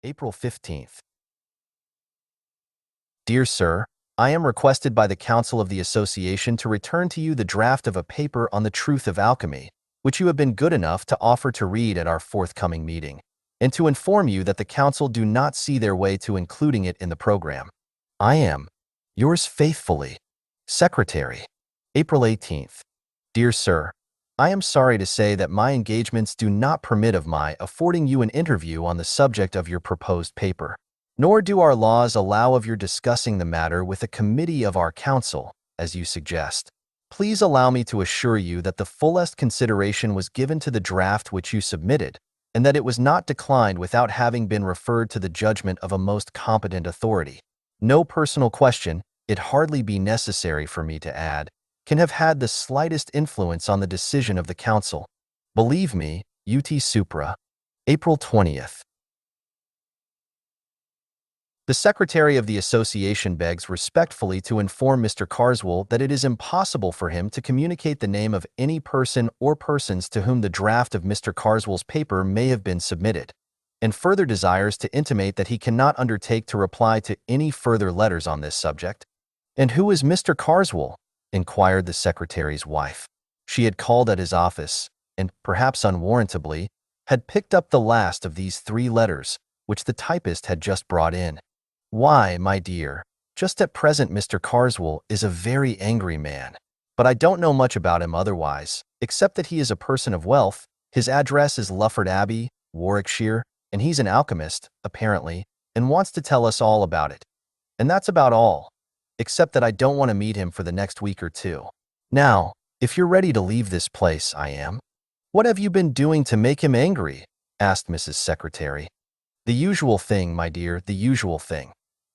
April 15th. Dear Sir, I am requested by the Council of the Association to return to you the draft of a paper on the truth of alchemy, which you have been good enough to offer to read at our forthcoming meeting, and to inform you that the Council do not see their way to including it in the program. I am, yours faithfully, Secretary. April 18th. Dear Sir, I am sorry to say that my engagements do not permit of my affording you an interview on the subject of your proposed paper. Nor do our laws allow of your discussing the matter with a committee of our council, as you suggest. Please allow me to assure you that the fullest consideration was given to the draft which you submitted, and that it was not declined without having been referred to the judgment of a most competent authority. No personal question, it hardly be necessary for me to add, can have had the slightest influence on the decision of the council. Believe me, UT Supra. April 20th. The Secretary of the Association begs respectfully to inform Mr. Carswell that it is impossible for him to communicate the name of any person or persons to whom the draft of Mr. Carswell's paper may have been submitted, and further desires to intimate that he cannot undertake to reply to any further letters on this subject. "And who is Mr. Carswell?" inquired the Secretary's wife. She had called at his office, and, perhaps unwarrantably, had picked up the last of these 3 letters, which the typist had just brought in. "Why, my dear, just at present Mr. Carswell is a very angry man. But I don't know much about him otherwise, except that he is a person of wealth. His address is Lufford Abbey, Warwickshire, and he's an alchemist, apparently, and wants to tell us all about it. And that's about all, except that I don't want to meet him for the next week or 2. Now, if you're ready to leave this place, I am." "What have you been doing to make him angry?" asked Mrs. Secretary. "The usual thing, my dear, the usual thing.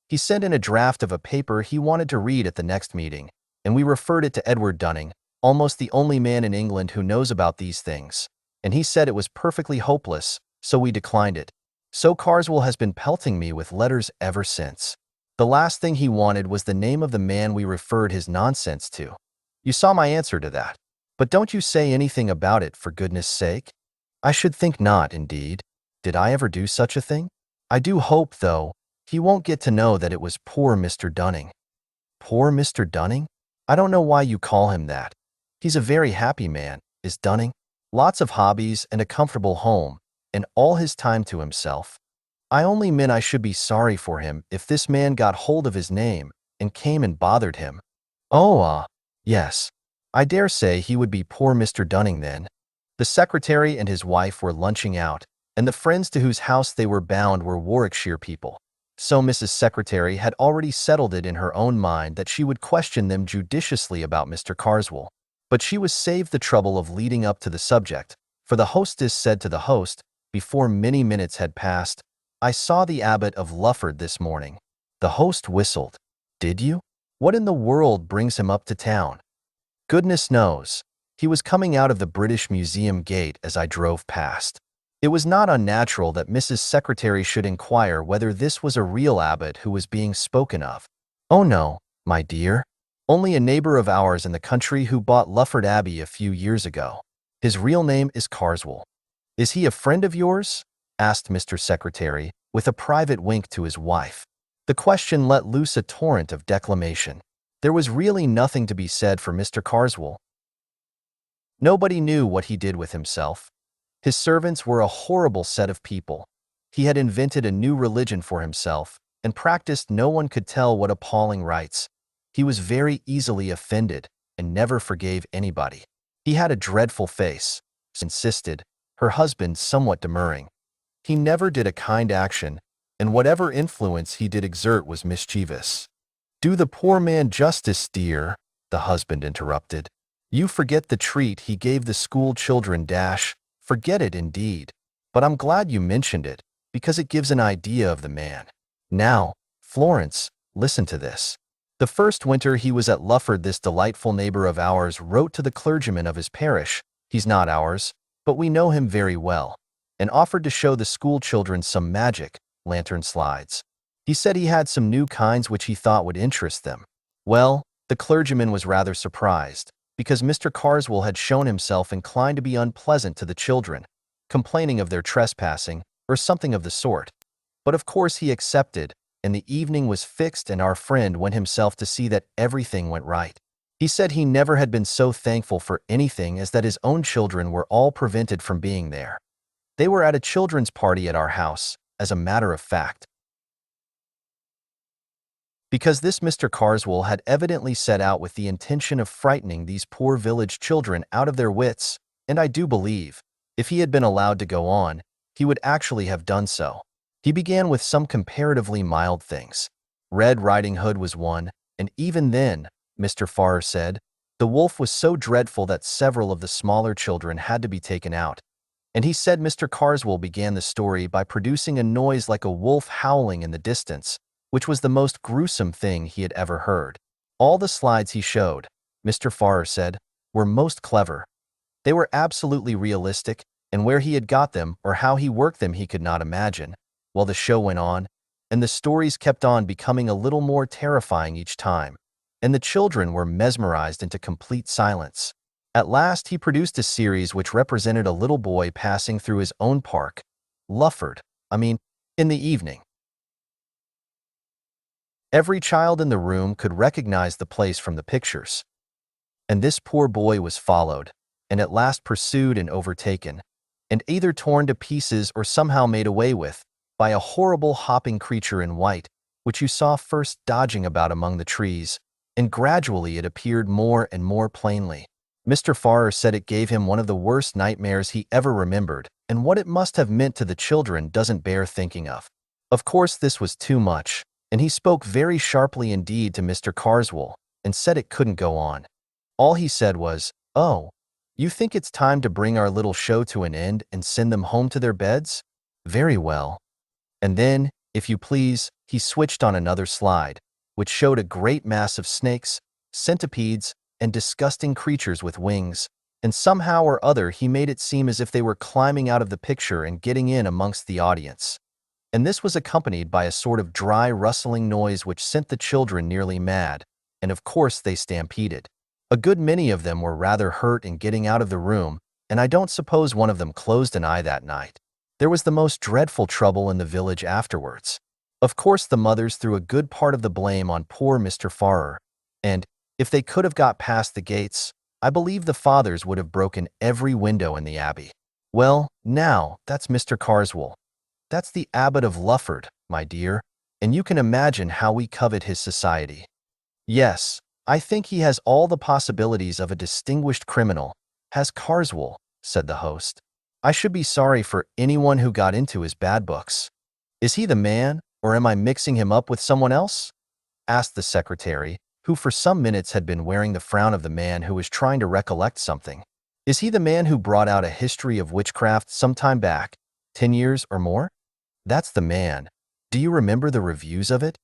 He sent in a draft of a paper he wanted to read at the next meeting, and we referred it to Edward Dunning, almost the only man in England who knows about these things, and he said it was perfectly hopeless, so we declined it. So Carswell has been pelting me with letters ever since. The last thing he wanted was the name of the man we referred his nonsense to. You saw my answer to that. But don't you say anything about it, for goodness sake." "I should think not, indeed. Did I ever do such a thing? I do hope, though, he won't get to know that it was poor Mr. Dunning." "Poor Mr. Dunning? I don't know why you call him that. He's a very happy man, is Dunning. Lots of hobbies and a comfortable home, and all his time to himself. I only meant I should be sorry for him if this man got hold of his name and came and bothered him." "Oh, yes. I dare say he would be poor Mr. Dunning then." The Secretary and his wife were lunching out, and the friends to whose house they were bound were Warwickshire people. So Mrs. Secretary had already settled it in her own mind that she would question them judiciously about Mr. Carswell. But she was saved the trouble of leading up to the subject, for the hostess said to the host, before many minutes had passed, "I saw the abbot of Lufford this morning." The host whistled. "Did you? What in the world brings him up to town?" "Goodness knows. He was coming out of the British Museum gate as I drove past." It was not unnatural that Mrs. Secretary should inquire whether this was a real abbot who was being spoken of. "Oh no, my dear. Only a neighbor of ours in the country who bought Lufford Abbey a few years ago. His real name is Carswell." "Is he a friend of yours?" asked Mr. Secretary, with a private wink to his wife. The question let loose a torrent of declamation. There was really nothing to be said for Mr. Carswell. Nobody knew what he did with himself. His servants were a horrible set of people. He had invented a new religion for himself and practiced no one could tell what appalling rites. He was very easily offended and never forgave anybody. He had a dreadful face, insisted, her husband somewhat demurring. He never did a kind action, and whatever influence he did exert was mischievous. "Do the poor man justice, dear," the husband interrupted. "You forget the treat he gave the school children. Forget it indeed. But I'm glad you mentioned it, because it gives an idea of the man. Now, Florence, listen to this. The first winter he was at Lufford, this delightful neighbor of ours wrote to the clergyman of his parish, he's not ours, but we know him very well, and offered to show the school children some magic lantern slides. He said he had some new kinds which he thought would interest them. Well, the clergyman was rather surprised, because Mr. Carswell had shown himself inclined to be unpleasant to the children, complaining of their trespassing, or something of the sort. But of course he accepted, and the evening was fixed and our friend went himself to see that everything went right. He said he never had been so thankful for anything as that his own children were all prevented from being there. They were at a children's party at our house, as a matter of fact. Because this Mr. Carswell had evidently set out with the intention of frightening these poor village children out of their wits, and I do believe, if he had been allowed to go on, he would actually have done so. He began with some comparatively mild things. Red Riding Hood was one, and even then, Mr. Farrer said, the wolf was so dreadful that several of the smaller children had to be taken out. And he said Mr. Carswell began the story by producing a noise like a wolf howling in the distance, which was the most gruesome thing he had ever heard. All the slides he showed, Mr. Farrer said, were most clever. They were absolutely realistic, and where he had got them or how he worked them he could not imagine. While the show went on, and the stories kept on becoming a little more terrifying each time, and the children were mesmerized into complete silence. At last he produced a series which represented a little boy passing through his own park, in the evening. Every child in the room could recognize the place from the pictures. And this poor boy was followed, and at last pursued and overtaken, and either torn to pieces or somehow made away with, by a horrible hopping creature in white, which you saw first dodging about among the trees, and gradually it appeared more and more plainly. Mr. Farrer said it gave him one of the worst nightmares he ever remembered, and what it must have meant to the children doesn't bear thinking of. Of course this was too much, and he spoke very sharply indeed to Mr. Carswell, and said it couldn't go on. All he said was, "Oh, you think it's time to bring our little show to an end and send them home to their beds? Very well." And then, if you please, he switched on another slide, which showed a great mass of snakes, centipedes, and disgusting creatures with wings, and somehow or other he made it seem as if they were climbing out of the picture and getting in amongst the audience. And this was accompanied by a sort of dry rustling noise which sent the children nearly mad, and of course they stampeded. A good many of them were rather hurt in getting out of the room, and I don't suppose one of them closed an eye that night. There was the most dreadful trouble in the village afterwards. Of course the mothers threw a good part of the blame on poor Mr. Farrer, and, if they could have got past the gates, I believe the fathers would have broken every window in the abbey. Well, now, that's Mr. Carswell. That's the Abbot of Lufford, my dear, and you can imagine how we covet his society. Yes, I think he has all the possibilities of a distinguished criminal, has Carswell, said the host. I should be sorry for anyone who got into his bad books. Is he the man, or am I mixing him up with someone else? Asked the secretary, who for some minutes had been wearing the frown of the man who was trying to recollect something. Is he the man who brought out a history of witchcraft some time back, 10 years or more? That's the man. Do you remember the reviews of it?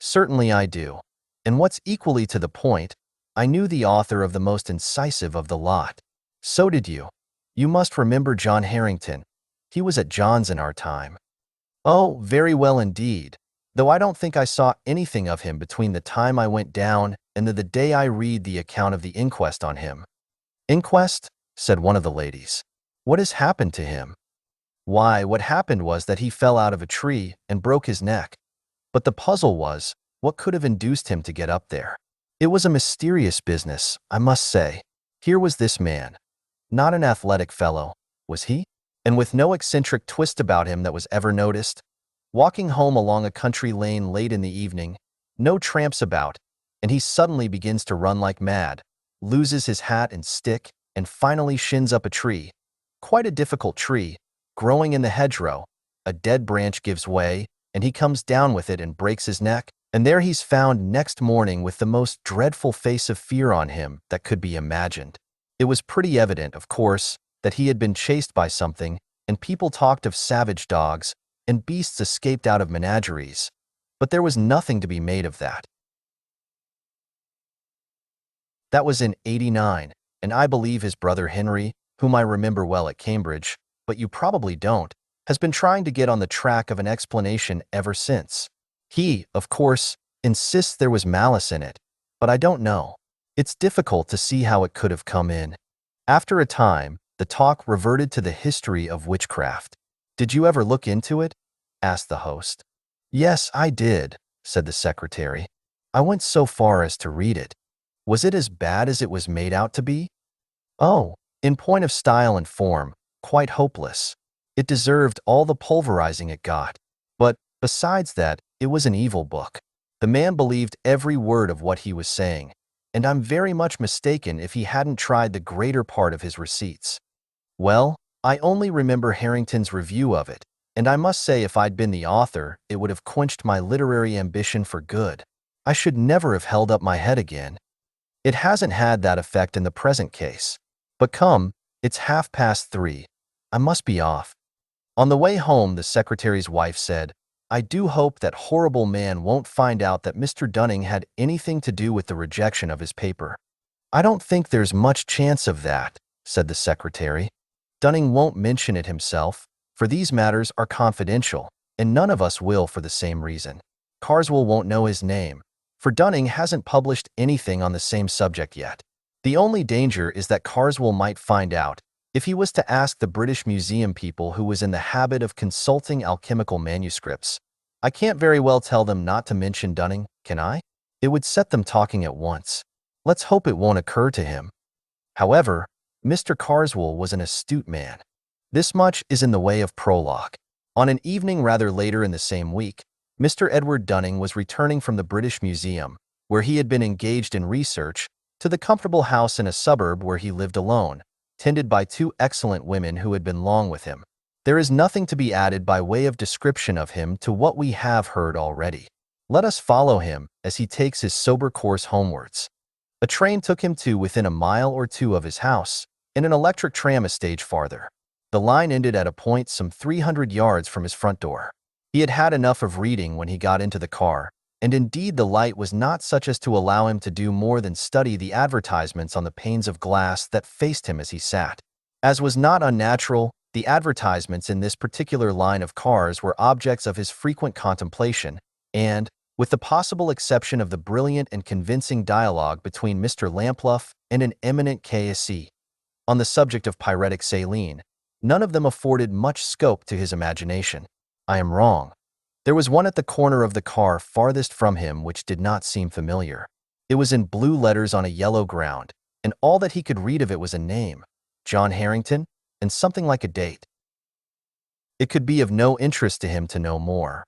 Certainly I do. And what's equally to the point, I knew the author of the most incisive of the lot. So did you. You must remember John Harrington. He was at John's in our time. Oh, very well indeed, though I don't think I saw anything of him between the time I went down and the day I read the account of the inquest on him. Inquest? Said one of the ladies. What has happened to him? Why, what happened was that he fell out of a tree and broke his neck. But the puzzle was, what could have induced him to get up there? It was a mysterious business, I must say. Here was this man. Not an athletic fellow, was he? And with no eccentric twist about him that was ever noticed. Walking home along a country lane late in the evening, no tramps about, and he suddenly begins to run like mad, loses his hat and stick, and finally shins up a tree. Quite a difficult tree, growing in the hedgerow. A dead branch gives way, and he comes down with it and breaks his neck, and there he's found next morning with the most dreadful face of fear on him that could be imagined. It was pretty evident, of course, that he had been chased by something, and people talked of savage dogs, and beasts escaped out of menageries, but there was nothing to be made of that. That was in '89, and I believe his brother Henry, whom I remember well at Cambridge, but you probably don't, has been trying to get on the track of an explanation ever since. He, of course, insists there was malice in it, but I don't know. It's difficult to see how it could have come in. After a time, the talk reverted to the history of witchcraft. Did you ever look into it? asked the host. Yes, I did, said the secretary. I went so far as to read it. Was it as bad as it was made out to be? Oh, in point of style and form, quite hopeless. It deserved all the pulverizing it got. But, besides that, it was an evil book. The man believed every word of what he was saying, and I'm very much mistaken if he hadn't tried the greater part of his receipts. Well, I only remember Harrington's review of it, and I must say if I'd been the author, it would have quenched my literary ambition for good. I should never have held up my head again. It hasn't had that effect in the present case. But come, it's 3:30. I must be off. On the way home, the secretary's wife said, I do hope that horrible man won't find out that Mr. Dunning had anything to do with the rejection of his paper. I don't think there's much chance of that, said the secretary. Dunning won't mention it himself, for these matters are confidential, and none of us will for the same reason. Carswell won't know his name, for Dunning hasn't published anything on the same subject yet. The only danger is that Carswell might find out if he was to ask the British Museum people who was in the habit of consulting alchemical manuscripts. I can't very well tell them not to mention Dunning, can I? It would set them talking at once. Let's hope it won't occur to him. However, Mr. Carswell was an astute man. This much is in the way of prologue. On an evening rather later in the same week, Mr. Edward Dunning was returning from the British Museum, where he had been engaged in research, to the comfortable house in a suburb where he lived alone, tended by two excellent women who had been long with him. There is nothing to be added by way of description of him to what we have heard already. Let us follow him as he takes his sober course homewards. A train took him to within a mile or two of his house, and an electric tram a stage farther. The line ended at a point some 300 yards from his front door. He had had enough of reading when he got into the car, and indeed the light was not such as to allow him to do more than study the advertisements on the panes of glass that faced him as he sat. As was not unnatural, the advertisements in this particular line of cars were objects of his frequent contemplation, and, with the possible exception of the brilliant and convincing dialogue between Mr. Lampluff and an eminent KSC on the subject of pyretic saline, none of them afforded much scope to his imagination. I am wrong. There was one at the corner of the car farthest from him which did not seem familiar. It was in blue letters on a yellow ground, and all that he could read of it was a name, John Harrington, and something like a date. It could be of no interest to him to know more.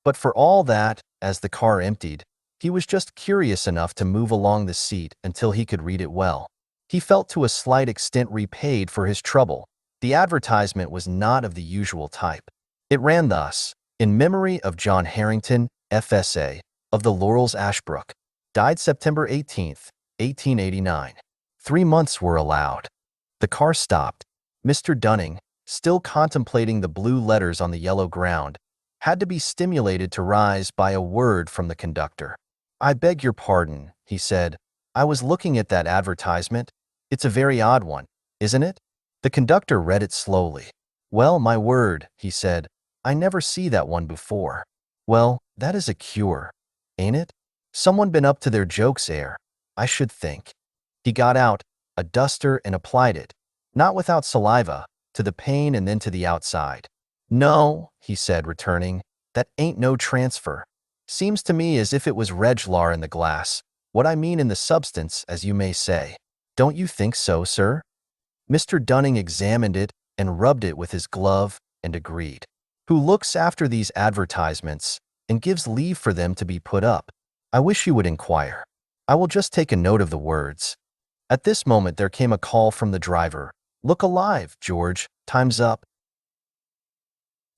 But for all that, as the car emptied, he was just curious enough to move along the seat until he could read it well. He felt to a slight extent repaid for his trouble. The advertisement was not of the usual type. It ran thus: in memory of John Harrington, FSA, of the Laurels Ashbrook, died September 18th, 1889. 3 months were allowed. The car stopped. Mr. Dunning, still contemplating the blue letters on the yellow ground, had to be stimulated to rise by a word from the conductor. I beg your pardon, he said. I was looking at that advertisement. It's a very odd one, isn't it? The conductor read it slowly. Well, my word, he said. I never see that one before. Well, that is a cure, ain't it? Someone been up to their jokes air, I should think. He got out a duster and applied it, not without saliva, to the pane and then to the outside. No, he said, returning, that ain't no transfer. Seems to me as if it was Reglar in the glass, what I mean in the substance, as you may say. Don't you think so, sir? Mr. Dunning examined it and rubbed it with his glove and agreed. Who looks after these advertisements and gives leave for them to be put up? I wish you would inquire. I will just take a note of the words. At this moment there came a call from the driver. Look alive, George, time's up.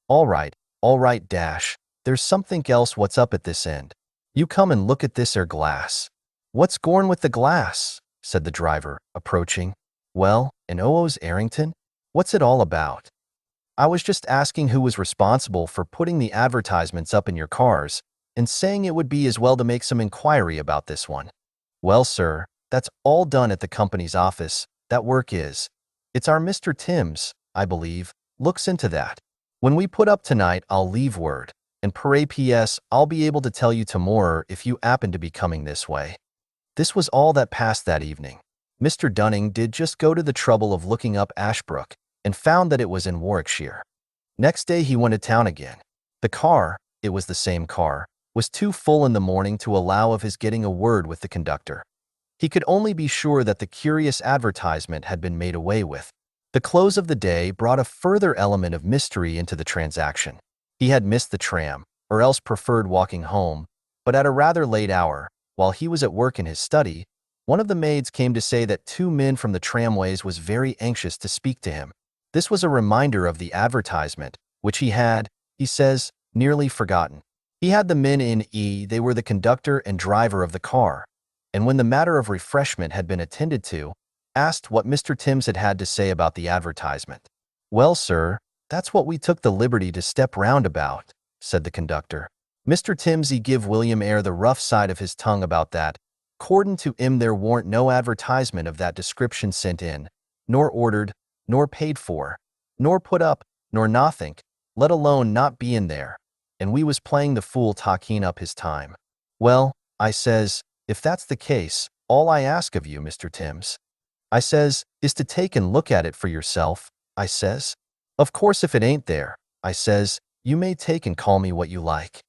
All right, dash. There's something else what's up at this end. You come and look at this 'ere glass. What's gorn with the glass? Said the driver, approaching. Well, an OO's Arrington? What's it all about? I was just asking who was responsible for putting the advertisements up in your cars, and saying it would be as well to make some inquiry about this one. Well, sir, that's all done at the company's office, that work is. It's our Mr. Timms, I believe, looks into that. When we put up tonight, I'll leave word, and pray P.S. I'll be able to tell you tomorrow if you happen to be coming this way. This was all that passed that evening. Mr. Dunning did just go to the trouble of looking up Ashbrook, and found that it was in Warwickshire. Next day he went to town again. The car, it was the same car, was too full in the morning to allow of his getting a word with the conductor. He could only be sure that the curious advertisement had been made away with. The close of the day brought a further element of mystery into the transaction. He had missed the tram, or else preferred walking home, but at a rather late hour, while he was at work in his study, one of the maids came to say that two men from the tramways was very anxious to speak to him. This was a reminder of the advertisement, which he had, he says, nearly forgotten. He had the men in they were the conductor and driver of the car, and when the matter of refreshment had been attended to, asked what Mr. Timms had had to say about the advertisement. "Well, sir, that's what we took the liberty to step round about," said the conductor. Mr. Timms he give William Eyre the rough side of his tongue about that. "'Cordin' to 'im there warn't no advertisement of that description sent in, nor ordered, nor paid for, nor put up, nor nothink, let alone not bein' there, and we was playing the fool talking up his time." "Well," I says, "if that's the case, all I ask of you, Mr. Timms," I says, "is to take and look at it for yourself," I says. "Of course if it ain't there," I says, "you may take and call me what you like."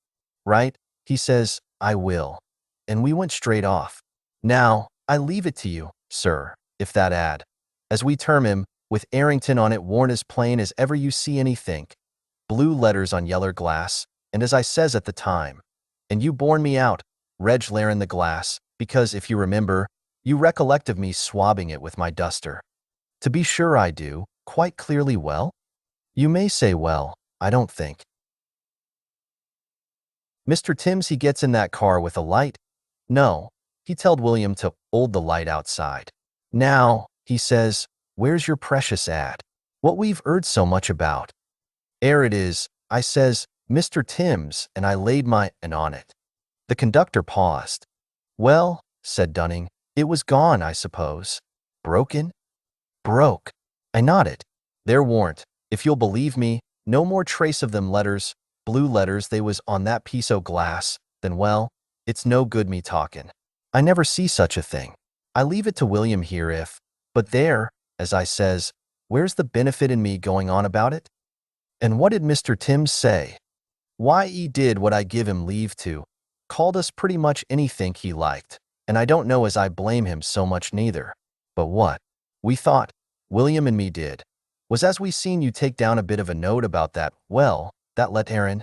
"Right," he says, "I will." And we went straight off. Now, I leave it to you, sir, if that ad, as we term him, with Arrington on it worn as plain as ever you see anythink, blue letters on yeller glass, and as I says at the time, and you borne me out, Reg Laren the glass, because, if you remember, you recollect of me swabbing it with my duster. "To be sure I do, quite clearly well?" "You may say well, I don't think." Mr. Timms he gets in that car with a light. No, he telled William to hold the light outside. "Now," he says, "where's your precious ad? What we've 'eard so much about?" "'Ere it is," I says, "Mr. Timms," and I laid my "and" on it. The conductor paused. "Well," said Dunning, "it was gone, I suppose." "Broken?" "Broke." I nodded. "There warn't, if you'll believe me, no more trace of them letters, blue letters they was on that piece o' glass, then well, it's no good me talkin'. I never see such a thing. I leave it to William here if, but there, as I says, where's the benefit in me going on about it?" "And what did Mr. Timms say?" "Why, he did what I give him leave to, called us pretty much anythink he liked, and I don't know as I blame him so much neither. But what we thought, William and me did, was as we seen you take down a bit of a note about that, well, that letter.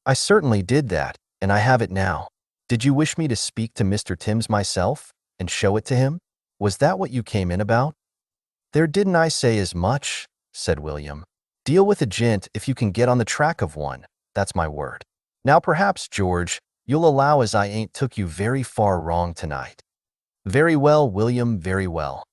I certainly did that, and I have it now. Did you wish me to speak to Mr. Timms myself, and show it to him? Was that what you came in about?" "There didn't I say as much," said William. "Deal with a gent if you can get on the track of one, that's my word. Now perhaps, George, you'll allow as I ain't took you very far wrong tonight." "Very well, William, very well.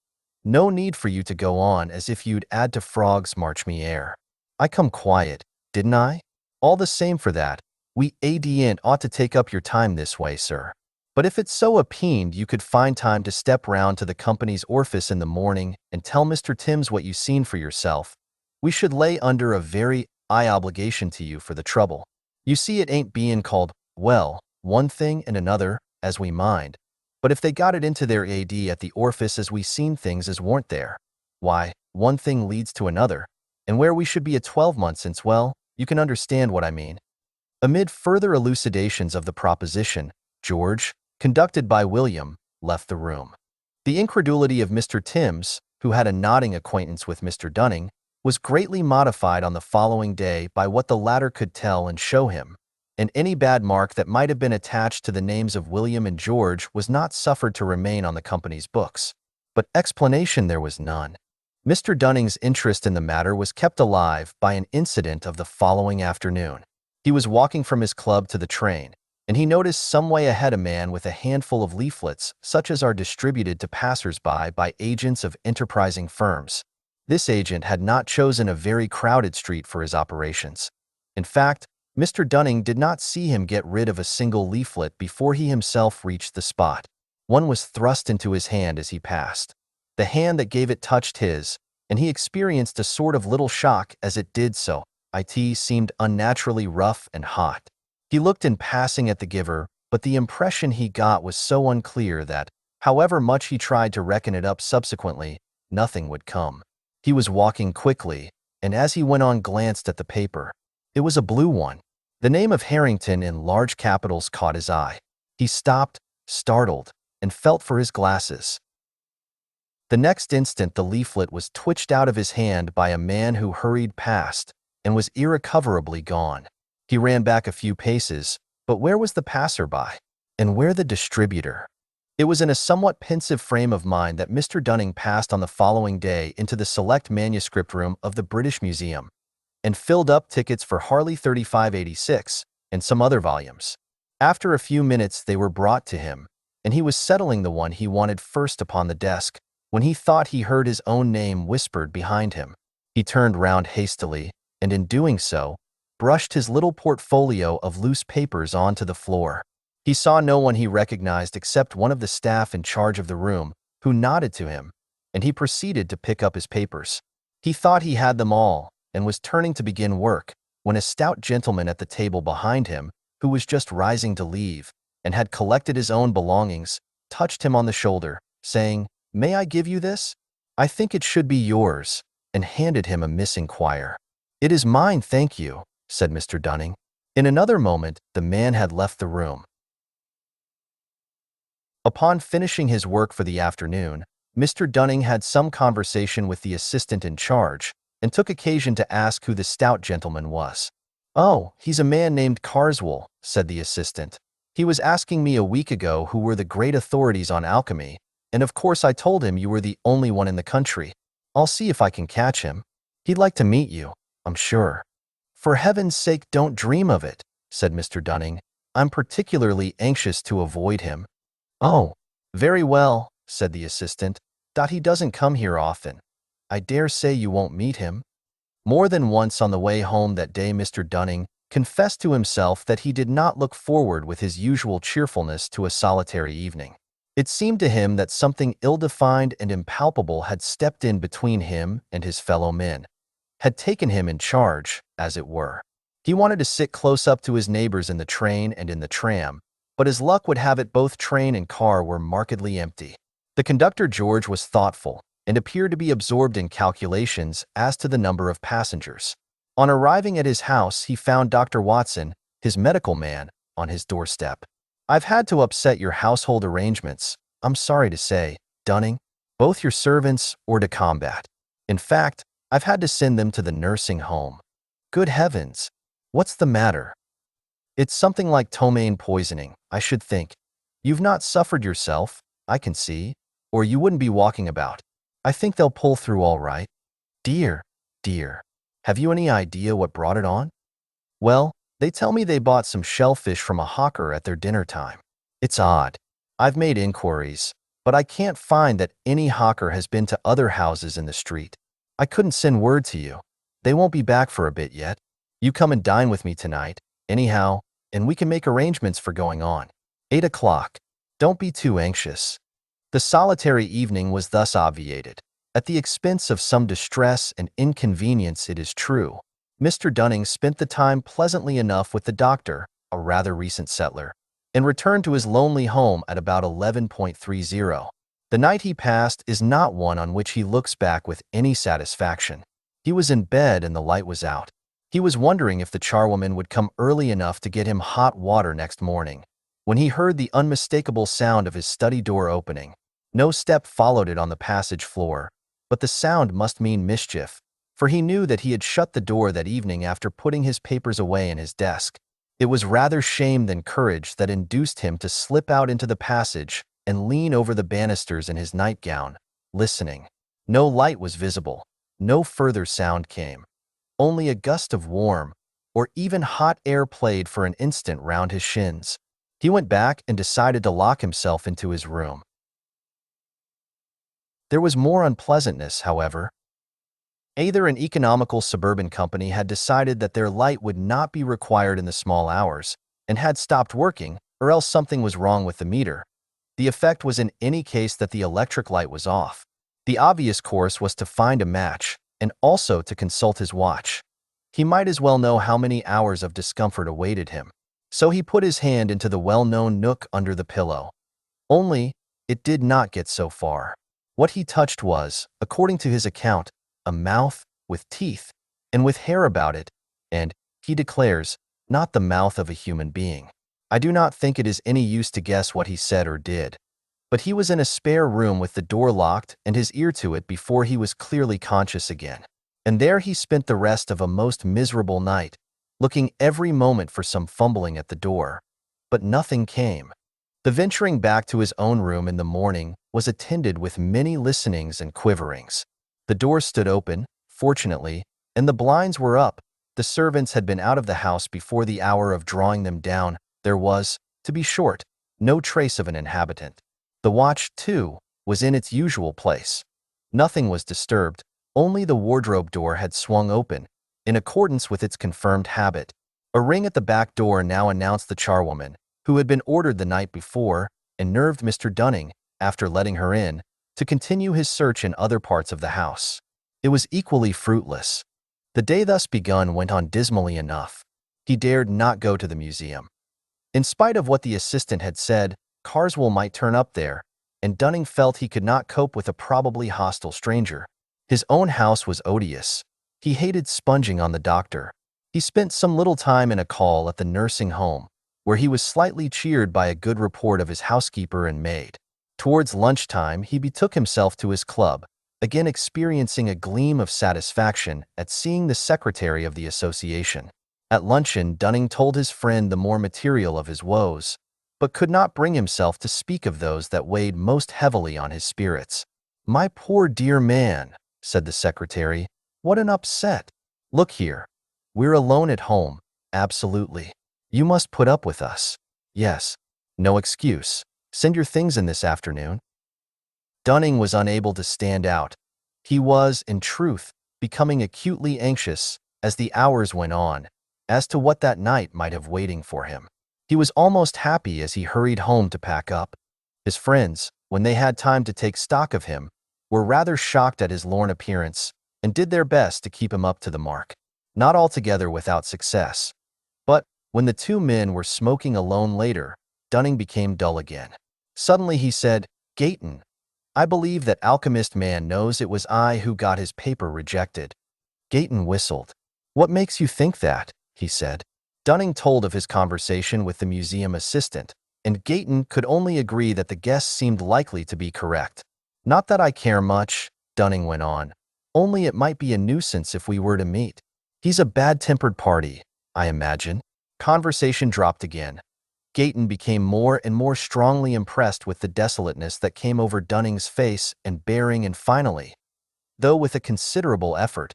No need for you to go on as if you'd add to frogs march me air. I come quiet, didn't I? All the same for that, we adn't ought to take up your time this way, sir. But if it's so apeened you could find time to step round to the company's orfice in the morning and tell Mr. Timms what you seen for yourself, we should lay under a very high obligation to you for the trouble. You see it ain't bein' called, well, one thing and another, as we mind, but if they got it into their AD at the orfice as we seen things as warn't there, why, one thing leads to another, and where we should be a 12 month since, well, you can understand what I mean." Amid further elucidations of the proposition, George, conducted by William, left the room. The incredulity of Mr. Timms, who had a nodding acquaintance with Mr. Dunning, was greatly modified on the following day by what the latter could tell and show him, and any bad mark that might have been attached to the names of William and George was not suffered to remain on the company's books. But explanation there was none. Mr. Dunning's interest in the matter was kept alive by an incident of the following afternoon. He was walking from his club to the train, and he noticed some way ahead a man with a handful of leaflets, such as are distributed to passers-by by agents of enterprising firms. This agent had not chosen a very crowded street for his operations. In fact, Mr. Dunning did not see him get rid of a single leaflet before he himself reached the spot. One was thrust into his hand as he passed. The hand that gave it touched his, and he experienced a sort of little shock as it did so. It seemed unnaturally rough and hot. He looked in passing at the giver, but the impression he got was so unclear that, however much he tried to reckon it up subsequently, nothing would come. He was walking quickly, and as he went on glanced at the paper. It was a blue one. The name of Harrington in large capitals caught his eye. He stopped, startled, and felt for his glasses. The next instant, the leaflet was twitched out of his hand by a man who hurried past and was irrecoverably gone. He ran back a few paces, but where was the passerby? And where the distributor? It was in a somewhat pensive frame of mind that Mr. Dunning passed on the following day into the select manuscript room of the British Museum and filled up tickets for Harley 3586 and some other volumes. After a few minutes, they were brought to him, and he was settling the one he wanted first upon the desk when he thought he heard his own name whispered behind him. He turned round hastily, and in doing so, brushed his little portfolio of loose papers onto the floor. He saw no one he recognized except one of the staff in charge of the room, who nodded to him, and he proceeded to pick up his papers. He thought he had them all, and was turning to begin work, when a stout gentleman at the table behind him, who was just rising to leave, and had collected his own belongings, touched him on the shoulder, saying, "May I give you this? I think it should be yours," and handed him a missing quire. "It is mine, thank you," said Mr. Dunning. In another moment, the man had left the room. Upon finishing his work for the afternoon, Mr. Dunning had some conversation with the assistant in charge, and took occasion to ask who the stout gentleman was. "Oh, he's a man named Carswell," said the assistant. "He was asking me a week ago who were the great authorities on alchemy, and of course I told him you were the only one in the country. I'll see if I can catch him. He'd like to meet you, I'm sure." "For heaven's sake, don't dream of it," said Mr. Dunning. "I'm particularly anxious to avoid him." "Oh, very well," said the assistant. "He doesn't come here often. I dare say you won't meet him." More than once on the way home that day, Mr. Dunning confessed to himself that he did not look forward with his usual cheerfulness to a solitary evening. It seemed to him that something ill-defined and impalpable had stepped in between him and his fellow men, had taken him in charge, as it were. He wanted to sit close up to his neighbors in the train and in the tram, but as luck would have it, both train and car were markedly empty. The conductor, George, was thoughtful and appeared to be absorbed in calculations as to the number of passengers. On arriving at his house, he found Dr. Watson, his medical man, on his doorstep. "I've had to upset your household arrangements, I'm sorry to say, Dunning, both your servants hors de combat. In fact, I've had to send them to the nursing home." "Good heavens! What's the matter?" "It's something like ptomaine poisoning, I should think. You've not suffered yourself, I can see, or you wouldn't be walking about. I think they'll pull through all right." "Dear, dear. Have you any idea what brought it on?" "Well, they tell me they bought some shellfish from a hawker at their dinner time. It's odd. I've made inquiries, but I can't find that any hawker has been to other houses in the street. I couldn't send word to you. They won't be back for a bit yet. You come and dine with me tonight, anyhow, and we can make arrangements for going on. 8 o'clock. Don't be too anxious." The solitary evening was thus obviated, at the expense of some distress and inconvenience, it is true. Mr. Dunning spent the time pleasantly enough with the doctor, a rather recent settler, and returned to his lonely home at about 11:30. The night he passed is not one on which he looks back with any satisfaction. He was in bed and the light was out. He was wondering if the charwoman would come early enough to get him hot water next morning, when he heard the unmistakable sound of his study door opening. No step followed it on the passage floor, but the sound must mean mischief, for he knew that he had shut the door that evening after putting his papers away in his desk. It was rather shame than courage that induced him to slip out into the passage and lean over the banisters in his nightgown, listening. No light was visible, no further sound came. Only a gust of warm, or even hot air played for an instant round his shins. He went back and decided to lock himself into his room. There was more unpleasantness, however. Either an economical suburban company had decided that their light would not be required in the small hours and had stopped working, or else something was wrong with the meter. The effect was in any case that the electric light was off. The obvious course was to find a match and also to consult his watch. He might as well know how many hours of discomfort awaited him. So he put his hand into the well-known nook under the pillow. Only, it did not get so far. What he touched was, according to his account, a mouth with teeth and with hair about it, and, he declares, not the mouth of a human being. I do not think it is any use to guess what he said or did. But he was in a spare room with the door locked and his ear to it before he was clearly conscious again. And there he spent the rest of a most miserable night, looking every moment for some fumbling at the door. But nothing came. The venturing back to his own room in the morning was attended with many listenings and quiverings. The door stood open, fortunately, and the blinds were up. The servants had been out of the house before the hour of drawing them down. There was, to be short, no trace of an inhabitant. The watch, too, was in its usual place. Nothing was disturbed, only the wardrobe door had swung open, in accordance with its confirmed habit. A ring at the back door now announced the charwoman, who had been ordered the night before, and nerved Mr. Dunning, after letting her in, to continue his search in other parts of the house. It was equally fruitless. The day thus begun went on dismally enough. He dared not go to the museum. In spite of what the assistant had said, Carswell might turn up there, and Dunning felt he could not cope with a probably hostile stranger. His own house was odious. He hated sponging on the doctor. He spent some little time in a call at the nursing home, where he was slightly cheered by a good report of his housekeeper and maid. Towards lunchtime, he betook himself to his club, again experiencing a gleam of satisfaction at seeing the secretary of the association. At luncheon, Dunning told his friend the more material of his woes, but could not bring himself to speak of those that weighed most heavily on his spirits. "My poor dear man," said the secretary, "what an upset! Look here. We're alone at home, absolutely. You must put up with us. Yes. No excuse. Send your things in this afternoon." Dunning was unable to stand out. He was, in truth, becoming acutely anxious, as the hours went on, as to what that night might have waiting for him. He was almost happy as he hurried home to pack up. His friends, when they had time to take stock of him, were rather shocked at his lorn appearance and did their best to keep him up to the mark. Not altogether without success. But when the two men were smoking alone later, Dunning became dull again. Suddenly he said, "Gayton, I believe that alchemist man knows it was I who got his paper rejected." Gayton whistled. "What makes you think that?" he said. Dunning told of his conversation with the museum assistant, and Gayton could only agree that the guess seemed likely to be correct. "Not that I care much," Dunning went on, "only it might be a nuisance if we were to meet. He's a bad-tempered party, I imagine." Conversation dropped again. Gayton became more and more strongly impressed with the desolateness that came over Dunning's face and bearing, and finally, though with a considerable effort,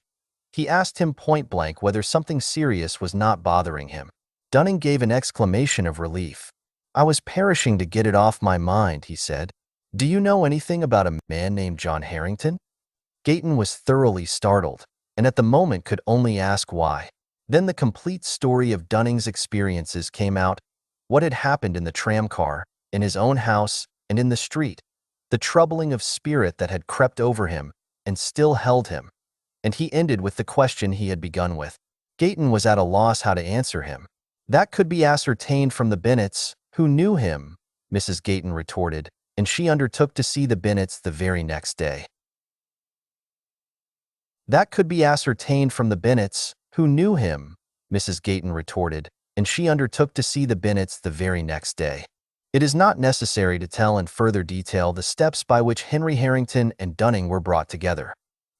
he asked him point-blank whether something serious was not bothering him. Dunning gave an exclamation of relief. "I was perishing to get it off my mind," he said. "Do you know anything about a man named John Harrington?" Gayton was thoroughly startled, and at the moment could only ask why. Then the complete story of Dunning's experiences came out, what had happened in the tramcar, in his own house, and in the street, the troubling of spirit that had crept over him and still held him. And he ended with the question he had begun with. Gayton was at a loss how to answer him. "That could be ascertained from the Bennets, who knew him," Mrs. Gayton retorted, and she undertook to see the Bennets the very next day. "That could be ascertained from the Bennets, who knew him," Mrs. Gayton retorted, and she undertook to see the Bennets the very next day. It is not necessary to tell in further detail the steps by which Henry Harrington and Dunning were brought together.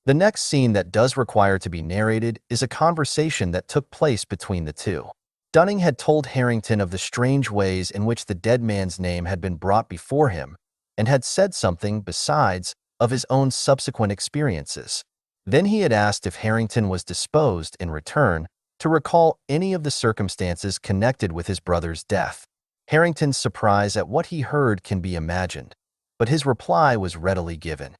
The next scene that does require to be narrated is a conversation that took place between the two. Dunning had told Harrington of the strange ways in which the dead man's name had been brought before him, and had said something, besides, of his own subsequent experiences. Then he had asked if Harrington was disposed, in return, to recall any of the circumstances connected with his brother's death. Harrington's surprise at what he heard can be imagined, but his reply was readily given.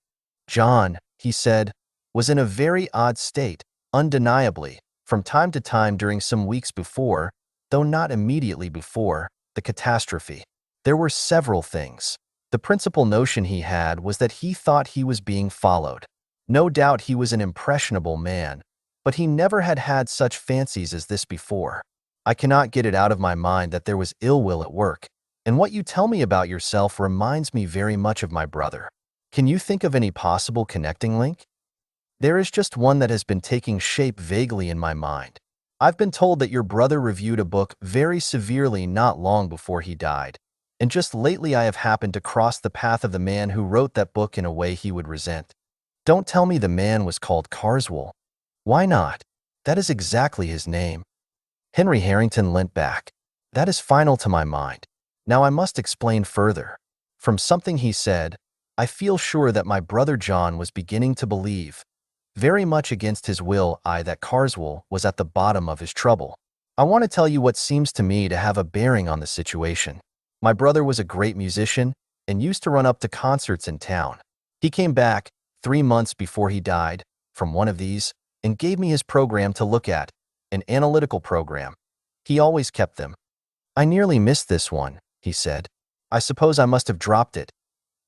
"John," he said, "was in a very odd state, undeniably, from time to time during some weeks before, though not immediately before, the catastrophe. There were several things. The principal notion he had was that he thought he was being followed. No doubt he was an impressionable man, but he never had had such fancies as this before. I cannot get it out of my mind that there was ill will at work, and what you tell me about yourself reminds me very much of my brother. Can you think of any possible connecting link?" "There is just one that has been taking shape vaguely in my mind. I've been told that your brother reviewed a book very severely not long before he died, and just lately I have happened to cross the path of the man who wrote that book in a way he would resent. Don't tell me the man was called Carswell. Why not? That is exactly his name. Henry Harrington leant back. That is final to my mind. Now I must explain further. From something he said, I feel sure that my brother John was beginning to believe, very much against his will, that Carswell was at the bottom of his trouble. I want to tell you what seems to me to have a bearing on the situation. My brother was a great musician and used to run up to concerts in town. He came back 3 months before he died from one of these and gave me his program to look at, an analytical program. He always kept them. I nearly missed this one, he said. I suppose I must have dropped it.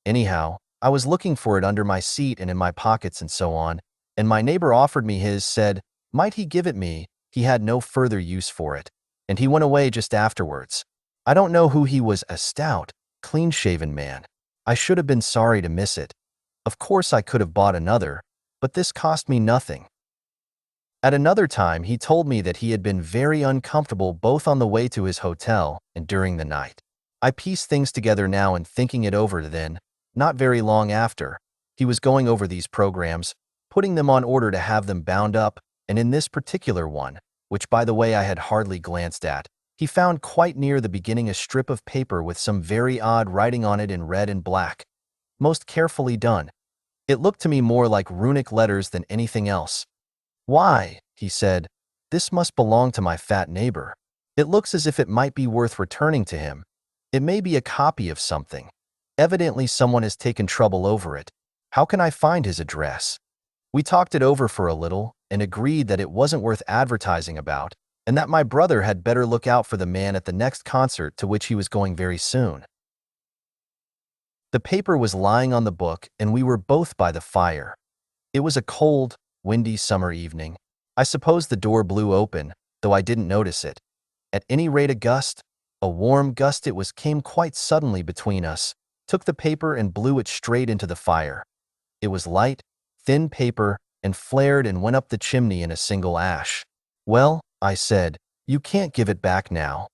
Anyhow, I was looking for it under my seat and in my pockets and so on, and my neighbor offered me his, said, might he give it me, he had no further use for it, and he went away just afterwards. I don't know who he was, a stout, clean-shaven man. I should have been sorry to miss it. Of course I could have bought another, but this cost me nothing. At another time, he told me that he had been very uncomfortable both on the way to his hotel and during the night. I piece things together now and thinking it over then, not very long after, he was going over these programs, putting them on order to have them bound up, and in this particular one, which by the way I had hardly glanced at, he found quite near the beginning a strip of paper with some very odd writing on it in red and black. Most carefully done. It looked to me more like runic letters than anything else. Why, he said, this must belong to my fat neighbor. It looks as if it might be worth returning to him. It may be a copy of something. Evidently someone has taken trouble over it. How can I find his address? We talked it over for a little and agreed that it wasn't worth advertising about, and that my brother had better look out for the man at the next concert to which he was going very soon. The paper was lying on the book, and we were both by the fire. It was a cold, windy summer evening. I suppose the door blew open, though I didn't notice it. At any rate, a warm gust came quite suddenly between us, took the paper and blew it straight into the fire. It was light, thin paper, and flared and went up the chimney in a single ash. Well, I said, you can't give it back now.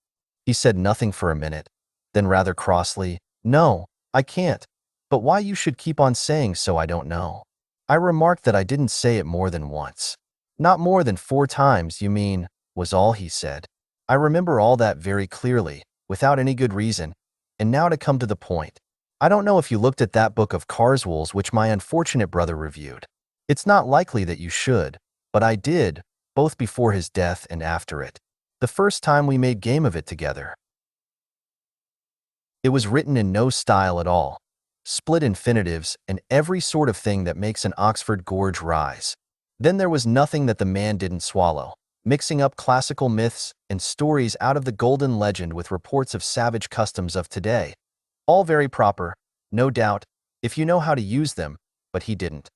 He said nothing for a minute. Then rather crossly, no, I can't. But why you should keep on saying so I don't know. I remarked that I didn't say it more than once. Not more than 4 times, you mean, was all he said. I remember all that very clearly, without any good reason. And now to come to the point. I don't know if you looked at that book of Carswell's which my unfortunate brother reviewed. It's not likely that you should, but I did, both before his death and after it. The first time we made game of it together. It was written in no style at all. Split infinitives, and every sort of thing that makes an Oxford gorge rise. Then there was nothing that the man didn't swallow, mixing up classical myths and stories out of the golden legend with reports of savage customs of today. All very proper, no doubt, if you know how to use them, but he didn't.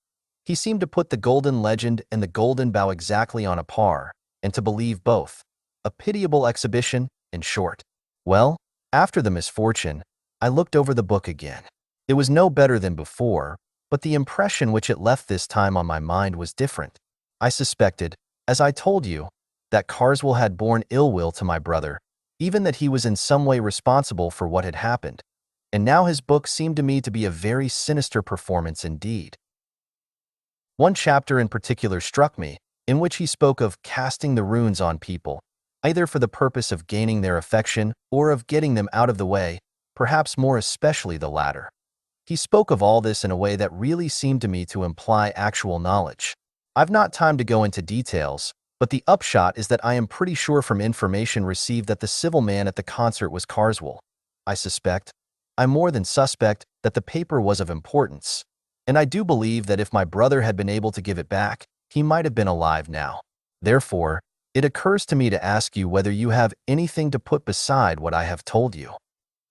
He seemed to put the golden legend and the golden bough exactly on a par, and to believe both. A pitiable exhibition, in short. Well, after the misfortune, I looked over the book again. It was no better than before, but the impression which it left this time on my mind was different. I suspected, as I told you, that Carswell had borne ill will to my brother, even that he was in some way responsible for what had happened. And now his book seemed to me to be a very sinister performance indeed. One chapter in particular struck me, in which he spoke of casting the runes on people, either for the purpose of gaining their affection or of getting them out of the way, perhaps more especially the latter. He spoke of all this in a way that really seemed to me to imply actual knowledge. I've not time to go into details, but the upshot is that I am pretty sure from information received that the civil man at the concert was Carswell. I more than suspect that the paper was of importance, and I do believe that if my brother had been able to give it back, he might have been alive now. Therefore, it occurs to me to ask you whether you have anything to put beside what I have told you.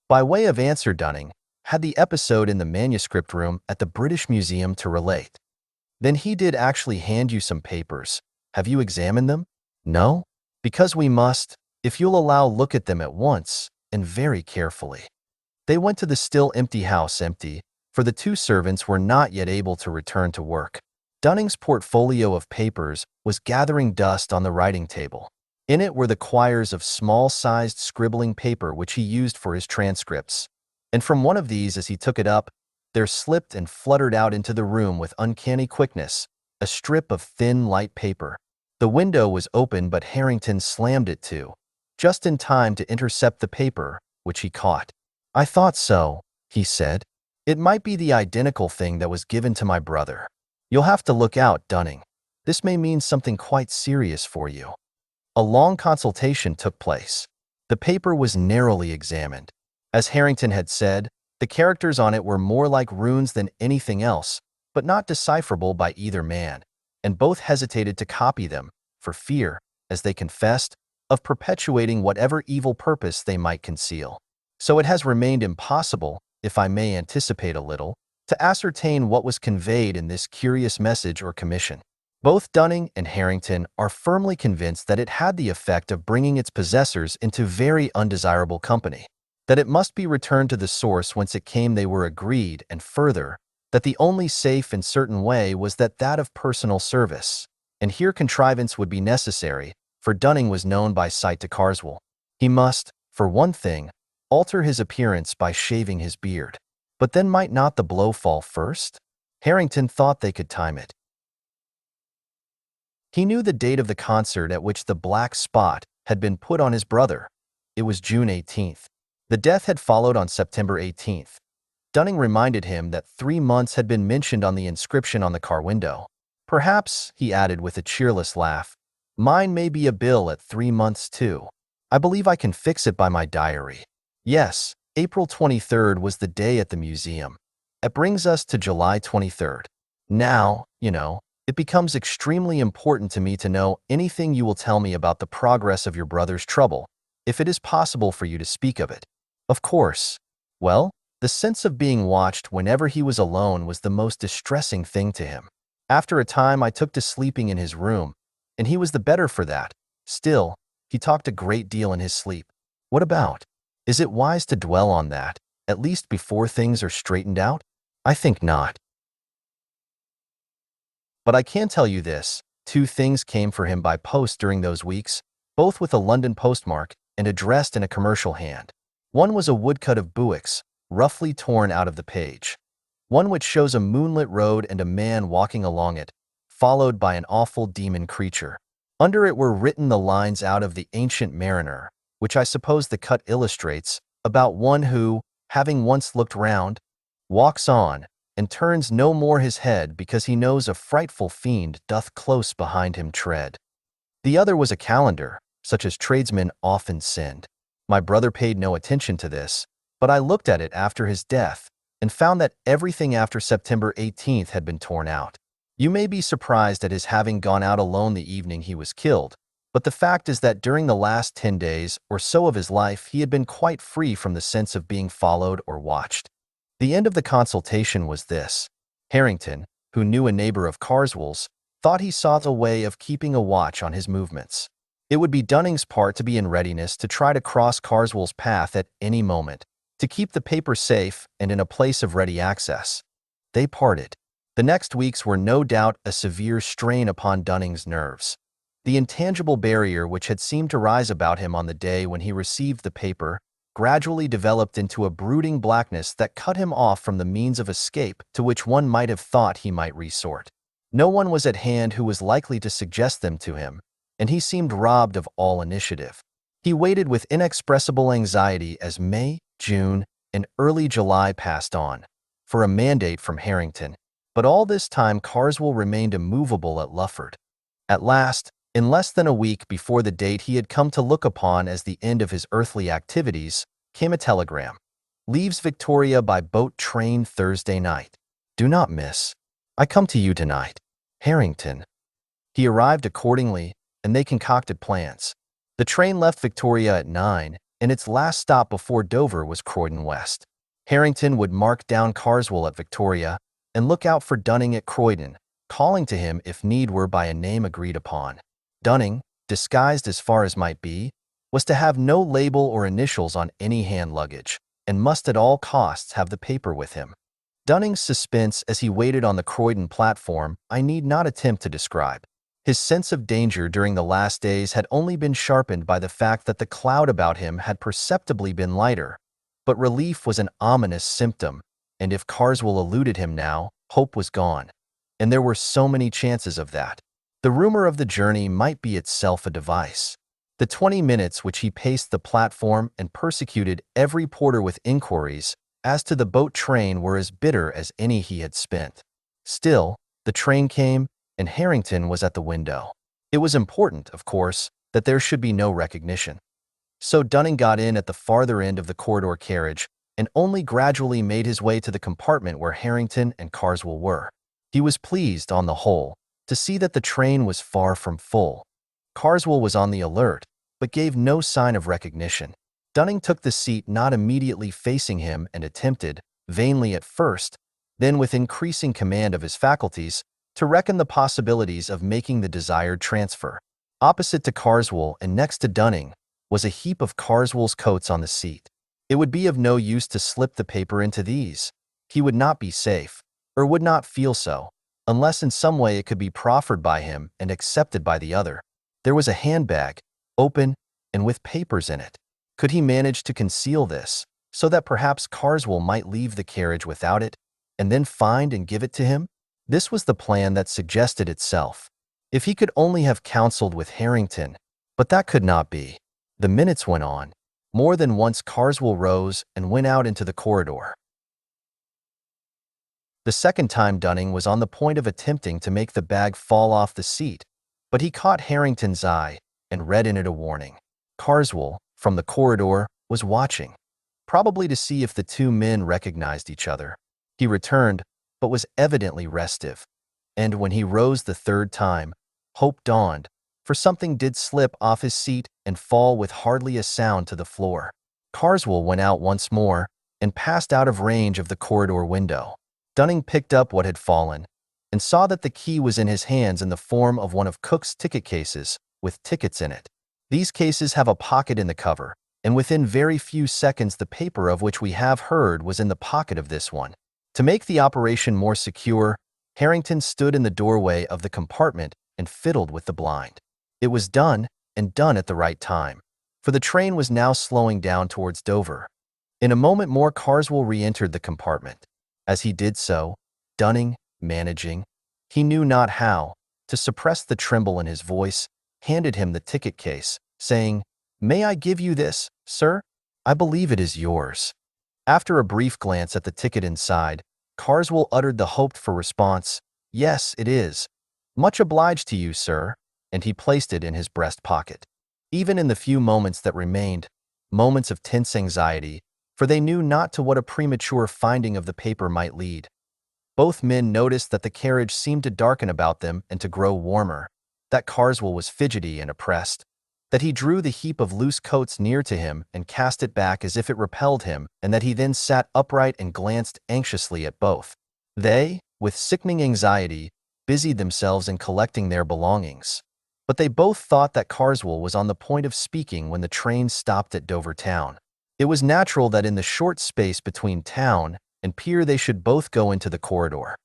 By way of answer, Dunning had the episode in the manuscript room at the British Museum to relate. Then he did actually hand you some papers. Have you examined them? No? Because we must, if you'll allow, look at them at once, and very carefully. They went to the still empty house, for the 2 servants were not yet able to return to work. Dunning's portfolio of papers was gathering dust on the writing table. In it were the quires of small-sized scribbling paper which he used for his transcripts. And from one of these, as he took it up, there slipped and fluttered out into the room with uncanny quickness a strip of thin, light paper. The window was open, but Harrington slammed it to, just in time to intercept the paper, which he caught. "I thought so," he said. "It might be the identical thing that was given to my brother. You'll have to look out, Dunning. This may mean something quite serious for you." A long consultation took place. The paper was narrowly examined. As Harrington had said, the characters on it were more like runes than anything else, but not decipherable by either man, and both hesitated to copy them, for fear, as they confessed, of perpetuating whatever evil purpose they might conceal. So it has remained impossible, if I may anticipate a little, to ascertain what was conveyed in this curious message or commission. Both Dunning and Harrington are firmly convinced that it had the effect of bringing its possessors into very undesirable company, that it must be returned to the source whence it came. They were agreed, and further, that the only safe and certain way was that of personal service. And here contrivance would be necessary, for Dunning was known by sight to Carswell. He must, for one thing, alter his appearance by shaving his beard. But then might not the blow fall first? Harrington thought they could time it. He knew the date of the concert at which the black spot had been put on his brother. It was June 18th. The death had followed on September 18th. Dunning reminded him that 3 months had been mentioned on the inscription on the car window. "Perhaps," he added with a cheerless laugh, "mine may be a bill at 3 months too. I believe I can fix it by my diary." Yes, April 23rd was the day at the museum. It brings us to July 23rd. Now, it becomes extremely important to me to know anything you will tell me about the progress of your brother's trouble, if it is possible for you to speak of it. Of course. Well, the sense of being watched whenever he was alone was the most distressing thing to him. After a time, I took to sleeping in his room, and he was the better for that. Still, he talked a great deal in his sleep. What about? Is it wise to dwell on that, at least before things are straightened out? I think not. But I can tell you this, 2 things came for him by post during those weeks, both with a London postmark and addressed in a commercial hand. One was a woodcut of Buick's, roughly torn out of the page. One which shows a moonlit road and a man walking along it, followed by an awful demon creature. Under it were written the lines out of The Ancient Mariner, which I suppose the cut illustrates, about one who, having once looked round, walks on, and turns no more his head because he knows a frightful fiend doth close behind him tread. The other was a calendar, such as tradesmen often send. My brother paid no attention to this, but I looked at it after his death and found that everything after September 18th had been torn out. You may be surprised at his having gone out alone the evening he was killed, but the fact is that during the last 10 days or so of his life he had been quite free from the sense of being followed or watched. The end of the consultation was this. Harrington, who knew a neighbor of Carswell's, thought he saw the way of keeping a watch on his movements. It would be Dunning's part to be in readiness to try to cross Carswell's path at any moment, to keep the paper safe and in a place of ready access. They parted. The next weeks were no doubt a severe strain upon Dunning's nerves. The intangible barrier which had seemed to rise about him on the day when he received the paper gradually developed into a brooding blackness that cut him off from the means of escape to which one might have thought he might resort. No one was at hand who was likely to suggest them to him, and he seemed robbed of all initiative. He waited with inexpressible anxiety as May, June, and early July passed on, for a mandate from Harrington, but all this time Carswell remained immovable at Lufford. At last, in less than a week before the date he had come to look upon as the end of his earthly activities, came a telegram. "Leaves Victoria by boat train Thursday night. Do not miss. I come to you tonight. Harrington." He arrived accordingly, and they concocted plans. The train left Victoria at 9, and its last stop before Dover was Croydon West. Harrington would mark down Carswell at Victoria and look out for Dunning at Croydon, calling to him if need were by a name agreed upon. Dunning, disguised as far as might be, was to have no label or initials on any hand luggage, and must at all costs have the paper with him. Dunning's suspense as he waited on the Croydon platform I need not attempt to describe. His sense of danger during the last days had only been sharpened by the fact that the cloud about him had perceptibly been lighter. But relief was an ominous symptom, and if Carswell eluded him now, hope was gone. And there were so many chances of that. The rumor of the journey might be itself a device. The 20 minutes which he paced the platform and persecuted every porter with inquiries as to the boat train were as bitter as any he had spent. Still, the train came, and Harrington was at the window. It was important, of course, that there should be no recognition. So Dunning got in at the farther end of the corridor carriage and only gradually made his way to the compartment where Harrington and Carswell were. He was pleased, on the whole, to see that the train was far from full. Carswell was on the alert, but gave no sign of recognition. Dunning took the seat not immediately facing him and attempted, vainly at first, then with increasing command of his faculties, to reckon the possibilities of making the desired transfer. Opposite to Carswell and next to Dunning was a heap of Carswell's coats on the seat. It would be of no use to slip the paper into these. He would not be safe, or would not feel so, unless in some way it could be proffered by him and accepted by the other. There was a handbag, open and with papers in it. Could he manage to conceal this, so that perhaps Carswell might leave the carriage without it, and then find and give it to him? This was the plan that suggested itself. If he could only have counseled with Harrington, but that could not be. The minutes went on. More than once Carswell rose and went out into the corridor. The second time Dunning was on the point of attempting to make the bag fall off the seat, but he caught Harrington's eye and read in it a warning. Carswell, from the corridor, was watching, probably to see if the two men recognized each other. He returned, but was evidently restive, and when he rose the third time, hope dawned, for something did slip off his seat and fall with hardly a sound to the floor. Carswell went out once more and passed out of range of the corridor window. Dunning picked up what had fallen and saw that the key was in his hands in the form of one of Cook's ticket cases with tickets in it. These cases have a pocket in the cover, and within very few seconds the paper of which we have heard was in the pocket of this one. To make the operation more secure, Harrington stood in the doorway of the compartment and fiddled with the blind. It was done, and done at the right time, for the train was now slowing down towards Dover. In a moment more Carswell re-entered the compartment. As he did so, Dunning, managing, he knew not how, to suppress the tremble in his voice, handed him the ticket case, saying, "May I give you this, sir? I believe it is yours." After a brief glance at the ticket inside, Carswell uttered the hoped-for response, "Yes, it is. Much obliged to you, sir," and he placed it in his breast pocket. Even in the few moments that remained, moments of tense anxiety, for they knew not to what a premature finding of the paper might lead, both men noticed that the carriage seemed to darken about them and to grow warmer, that Carswell was fidgety and oppressed, that he drew the heap of loose coats near to him and cast it back as if it repelled him, and that he then sat upright and glanced anxiously at both. They, with sickening anxiety, busied themselves in collecting their belongings. But they both thought that Carswell was on the point of speaking when the train stopped at Dover town. It was natural that in the short space between town and pier they should both go into the corridor.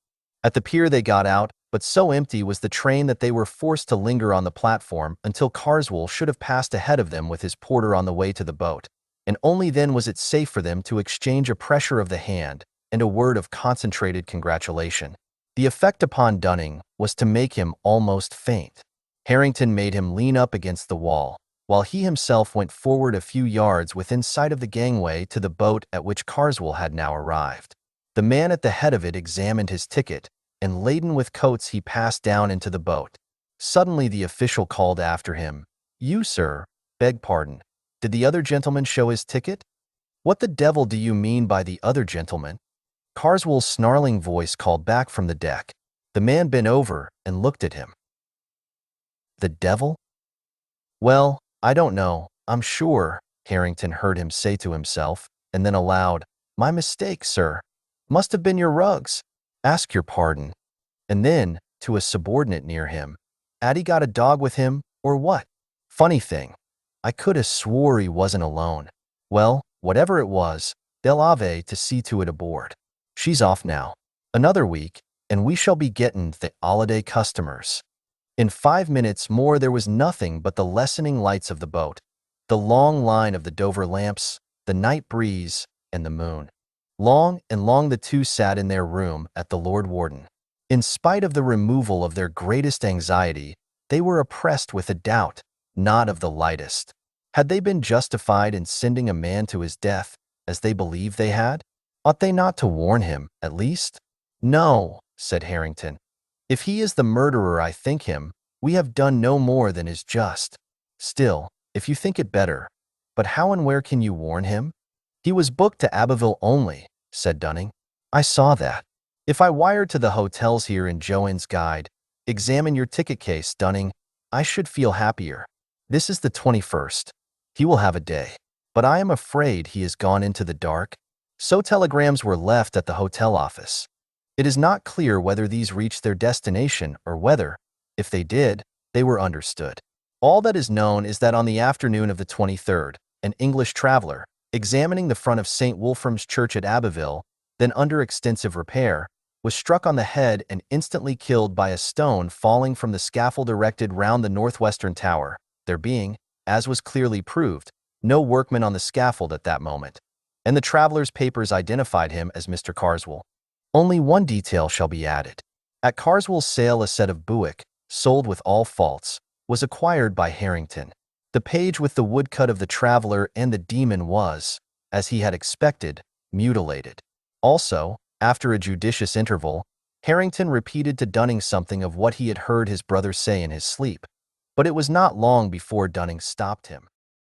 At the pier they got out, but so empty was the train that they were forced to linger on the platform until Carswell should have passed ahead of them with his porter on the way to the boat, and only then was it safe for them to exchange a pressure of the hand and a word of concentrated congratulation. The effect upon Dunning was to make him almost faint. Harrington made him lean up against the wall, while he himself went forward a few yards within sight of the gangway to the boat at which Carswell had now arrived. The man at the head of it examined his ticket, and laden with coats he passed down into the boat. Suddenly the official called after him, "You, sir, beg pardon. Did the other gentleman show his ticket?" "What the devil do you mean by the other gentleman?" Carswell's snarling voice called back from the deck. The man bent over and looked at him. "The devil? Well, I don't know, I'm sure," Harrington heard him say to himself, and then aloud, "My mistake, sir. Must have been your rugs. Ask your pardon." And then, to a subordinate near him, "'Ad he got a dog with him, or what? Funny thing, I could have swore he wasn't alone. Well, whatever it was, they'll ave to see to it aboard. She's off now. Another week, and we shall be gettin' the 'oliday customers." In 5 minutes more there was nothing but the lessening lights of the boat, the long line of the Dover lamps, the night breeze, and the moon. Long and long the two sat in their room at the Lord Warden. In spite of the removal of their greatest anxiety, they were oppressed with a doubt, not of the lightest. Had they been justified in sending a man to his death, as they believed they had? Ought they not to warn him, at least? No, said Harrington. If he is the murderer I think him, we have done no more than is just. Still, if you think it better. But how and where can you warn him? He was booked to Abbeville only, said Dunning. I saw that. If I wired to the hotels here in Joanne's guide, examine your ticket case, Dunning, I should feel happier. This is the 21st. He will have a day. But I am afraid he has gone into the dark. So telegrams were left at the hotel office. It is not clear whether these reached their destination or whether, if they did, they were understood. All that is known is that on the afternoon of the 23rd, an English traveler, examining the front of St. Wolfram's Church at Abbeville, then under extensive repair, was struck on the head and instantly killed by a stone falling from the scaffold erected round the northwestern tower, there being, as was clearly proved, no workman on the scaffold at that moment, and the traveler's papers identified him as Mr. Carswell. Only one detail shall be added. At Carswell's sale a set of Buick, sold with all faults, was acquired by Harrington. The page with the woodcut of the traveler and the demon was, as he had expected, mutilated. Also, after a judicious interval, Harrington repeated to Dunning something of what he had heard his brother say in his sleep, but it was not long before Dunning stopped him.